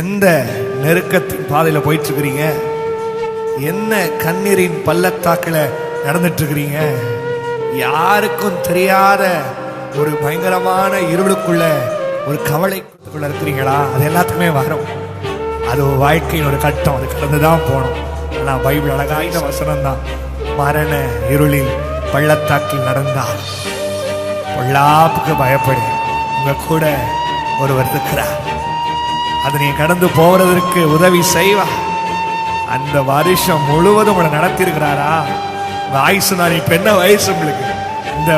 எந்த நெருக்கத்தின் பாதையில போயிட்டு இருக்கிறீங்க? என்ன கண்ணீரின் பள்ளத்தாக்குல நடந்துட்டு இருக்கிறீங்க? யாருக்கும் தெரியாத ஒரு பயங்கரமான இருளுக்குள்ள, ஒரு கவலைக்குள்ள இருக்கிறீங்களா? அது எல்லாத்துக்குமே வரும். அது ஒரு வாழ்க்கையின் ஒரு கட்டம். அது கடந்துதான் போகணும். ஆனா பைபிள் அழகான வசனம் தான், மரண இருளில் பள்ளத்தாக்கில் நடந்தால் பொல்லாப்புக்கு பயப்படு, உங்க கூட ஒருவர் இருக்கிறார். அதை நீ கடந்து போவதற்கு உதவி செய்வா. அந்த வருஷம் முழுவதும் உங்களை நடத்திருக்கிறாரா? வயசு நான் இப்ப என்ன வயசு உங்களுக்கு? இந்த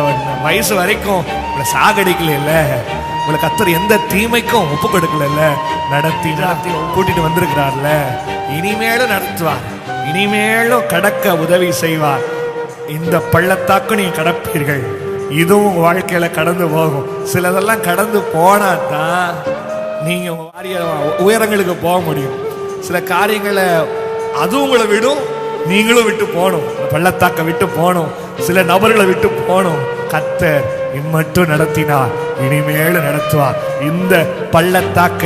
வயசு வரைக்கும் உங்களை சாகடிக்கல, உங்களை கத்தர் எந்த தீமைக்கும் ஒப்பு கொடுக்கல, நடத்தி கூட்டிட்டு வந்திருக்கிறார்ல. இனிமேலும் நடத்துவார், இனிமேலும் கடக்க உதவி செய்வார். இந்த பள்ளத்தாக்கு நீங்க கடப்பீர்கள். இதுவும் வாழ்க்கையில கடந்து போகும். சிலதெல்லாம் கடந்து போனா தான் நீங்க உயரங்களுக்கு போக முடியும். சில காரியங்களை அதுவும் உங்களை விடும், நீங்களும் விட்டு போகணும். பள்ளத்தாக்க விட்டு போகணும், சில நபர்களை விட்டு போகணும். கர்த்தர் இம்மட்டும் நடத்தினார், இனிமேலும் நடத்துவார். இந்த பள்ளத்தாக்க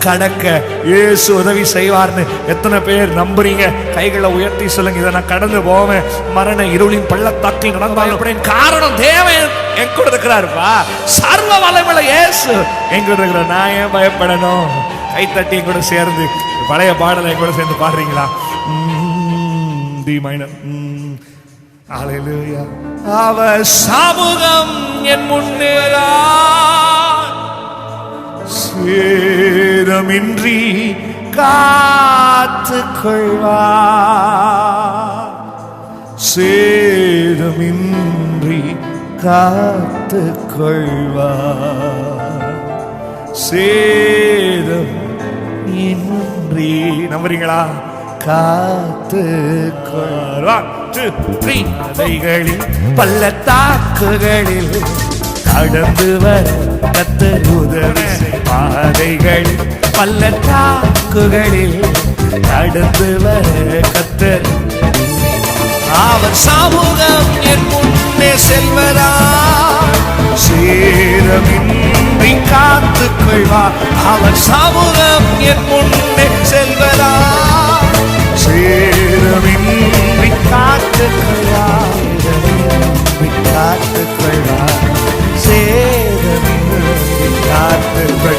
கடக்க இயேசு உதவி செய்வார்னு எத்தனை பேர் நம்புறீங்க? கைகளை உயர்த்தி சொல்லுங்க, இதை நான் கடந்து போவேன். மரண இருளின் பள்ளத்தாக்கில் நடந்தாலும் காரணம் தேவன் என் கூட இருக்கிறாருப்பா. சர்வ வல்லமையுள்ள இயேசு என் கூட இருக்கிறார். நான் ஏன் பயப்படணும்? கைத்தட்டி என் கூட சேர்ந்து பழைய பாடலை என் கூட சேர்ந்து பாடுறீங்களா? D minor. ஹல்லேலூயா. அவர் சமூகம் என் முன்னேறா, சேதமின்றி காத்துக் கொள்வார், சேதமின்றி காத்துக் கொள்வார், சேதம் இன்றி. நம்புறீங்களா? காத்துக் கொள்வார். பாதைகளில் பள்ளத்தாக்குகளில் கடந்து வர கர்த்தர் உதவி. பாதைகளில் பள்ளத்தாக்குகளில் கடந்து வர கர்த்தர். அவர் சமூகம் என் முன்னே செல்வதா, சேதமின்றி காத்துக் கொள்வார். அவர் சமூகம் என் முன்னே செல்வதா, சேதமின்றி காத்துக் கொள்வார், காத்துக் கொள்வார், சேதமின்றி காத்துக் கொள்வார்.